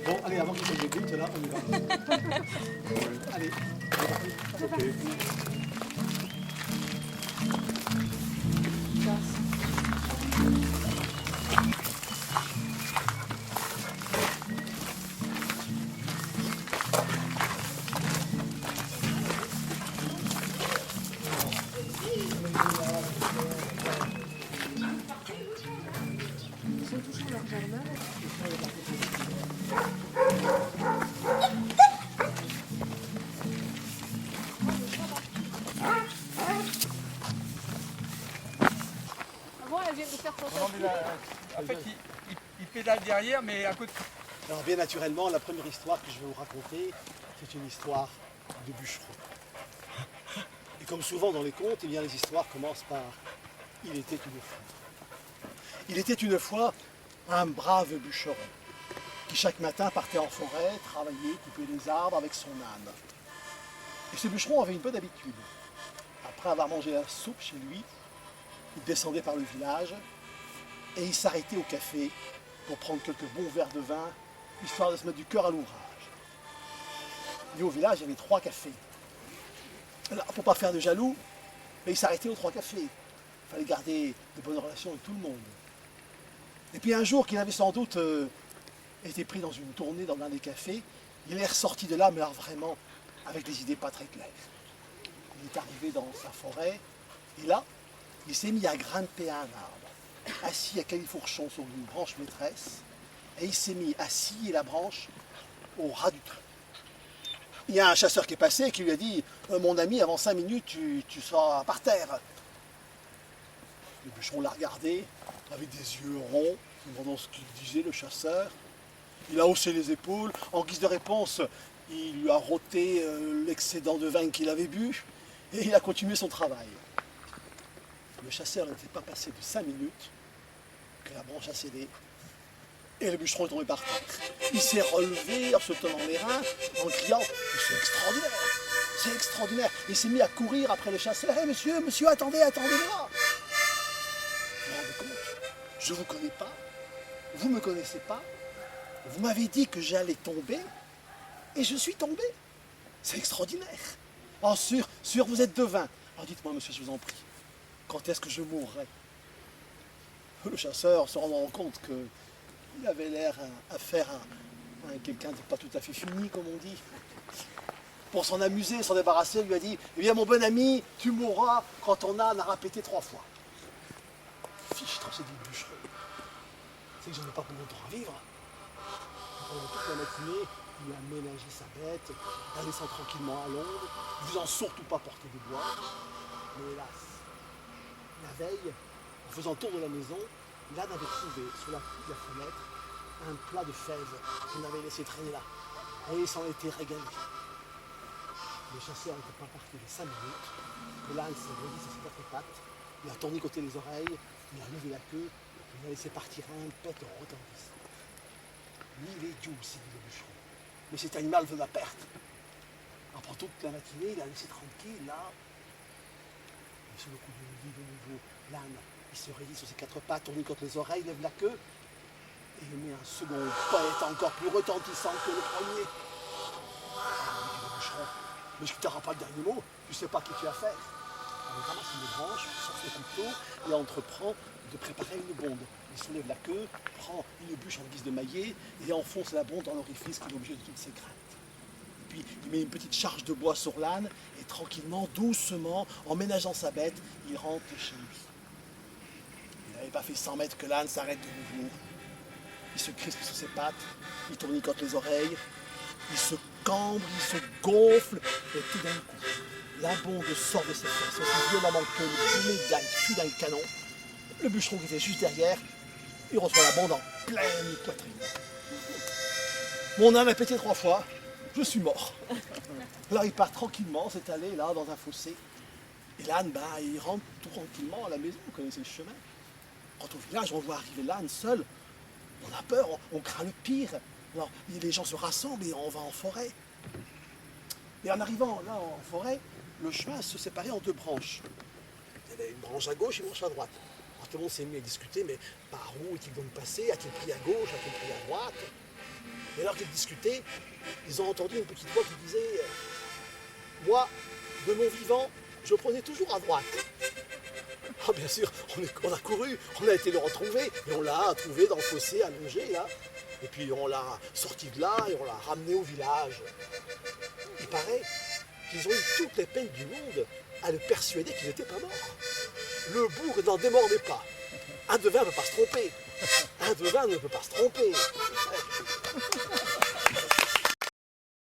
Bon, allez, avant qu'il se débute, là, on y va. Allez. Ils sont tous dans leur jardin. Avant, elle vient de faire son Non, mais en fait, il pédale derrière, mais à côté. Alors bien naturellement, la première histoire que je vais vous raconter, c'est une histoire de bûcheron. Et comme souvent dans les contes, eh bien, les histoires commencent par « Il était une fois ». Il était une fois un brave bûcheron qui chaque matin partait en forêt, travailler, couper des arbres avec son âne. Et ce bûcheron avait une bonne habitude. Après avoir mangé la soupe chez lui, il descendait par le village et il s'arrêtait au café pour prendre quelques bons verres de vin, histoire de se mettre du cœur à l'ouvrage. Et au village, il y avait 3 cafés. Alors, pour ne pas faire de jaloux, mais il s'arrêtait aux 3 cafés. Il fallait garder de bonnes relations avec tout le monde. Et puis un jour qu'il avait sans doute été pris dans une tournée dans l'un des cafés, il est ressorti de là, mais alors vraiment avec des idées pas très claires. Il est arrivé dans sa forêt, et là, il s'est mis à grimper à un arbre, assis à califourchon sur une branche maîtresse, et il s'est mis à scier la branche au ras du tronc. Il y a un chasseur qui est passé et qui lui a dit « Mon ami, avant 5 minutes, tu seras par terre. » Le bûcheron l'a regardé, avec des yeux ronds, demandant ce qu'il disait, le chasseur. Il a haussé les épaules. En guise de réponse, il lui a roté l'excédent de vin qu'il avait bu, et il a continué son travail. Le chasseur n'était pas passé de 5 minutes que la branche a cédé, et le bûcheron est tombé par terre. Il s'est relevé en se tenant les reins, en criant « C'est extraordinaire, c'est extraordinaire !» Il s'est mis à courir après le chasseur. « Hé monsieur, monsieur, attendez, attendez-moi !» Vous vous rendez compte? Je ne vous connais pas, vous ne me connaissez pas, vous m'avez dit que j'allais tomber, et je suis tombé. C'est extraordinaire. Oh, sûr, vous êtes devin. Alors dites-moi, monsieur, je vous en prie, quand est-ce que je mourrai? Le chasseur, se rendant compte qu'il avait l'air à faire à quelqu'un de pas tout à fait fini, comme on dit, pour s'en amuser, s'en débarrasser, il lui a dit « Eh bien, mon bon ami, tu mourras quand ton âne aura pété 3 fois. » Fichtre, s'est dit le bûcheron. C'est que j'en ai pas pour longtemps à vivre. Pendant toute la matinée, il a ménagé sa bête, la laissant tranquillement à l'ombre, ne faisant surtout pas porter des bois. Mais hélas, la veille, en faisant tour de la maison, l'âne avait trouvé sous la fenêtre un plat de fèves qu'on avait laissé traîner là. Et il s'en était régalé. Le chasseur n'était pas parti de 5 minutes, que l'âne s'est réveillé sur ses 4 pattes, il a tournicoté les oreilles, il a levé la queue, il a laissé partir un pet retentissant. Lui, il est doux, s'est dit le bûcheron. Mais cet animal veut ma perte. Après toute la matinée, il a laissé tranquille, là. Et sur le coup de midi, de nouveau, l'âne, il se réveille sur ses 4 pattes, tournicote les oreilles, lève la queue, et il met un second pet encore plus retentissant que le premier. Alors, il dit le bûcheron, mais je ne t'aurai pas le dernier mot, tu ne sais pas qui tu as affaire. Alors, il ramasse une branche, sort son couteau et entreprend de préparer une bonde. Il soulève la queue, prend une bûche en guise de maillet et enfonce la bonde dans l'orifice qui est l'objet de toutes ses craintes. Et puis il met une petite charge de bois sur l'âne et tranquillement, doucement, en ménageant sa bête, il rentre chez lui. Il n'avait pas fait 100 mètres que l'âne s'arrête de nouveau. Il se crispe sur ses pattes, il tournicote les oreilles, il se cambre, il se gonfle et tout d'un coup, la bonde sort de ses fesses aussi violemment que le fut d'un canon. Le bûcheron qui était juste derrière, il reçoit la bonde en pleine poitrine. Mon âne a pété 3 fois, je suis mort. Alors il part tranquillement, s'étaler là dans un fossé. Et l'âne, il rentre tout tranquillement à la maison, vous connaissez le chemin. Quand au village, on voit arriver l'âne seul, on a peur, on craint le pire. Alors les gens se rassemblent et on va en forêt. Et en arrivant là en forêt, le chemin se séparait en 2 branches. Il y avait une branche à gauche et une branche à droite. Alors tout le monde s'est mis à discuter, mais par où est-il donc passé? A-t-il pris à gauche? A-t-il pris à droite? Et alors qu'ils discutaient, ils ont entendu une petite voix qui disait moi, de mon vivant, je prenais toujours à droite. Ah, bien sûr, on a couru, on a été le retrouver, et on l'a trouvé dans le fossé allongé là. Et puis on l'a sorti de là et on l'a ramené au village. Il paraît qu'ils ont eu toutes les peines du monde à le persuader qu'il n'était pas mort. Le bougre n'en démordait pas. Un devin ne peut pas se tromper. Un devin ne peut pas se tromper.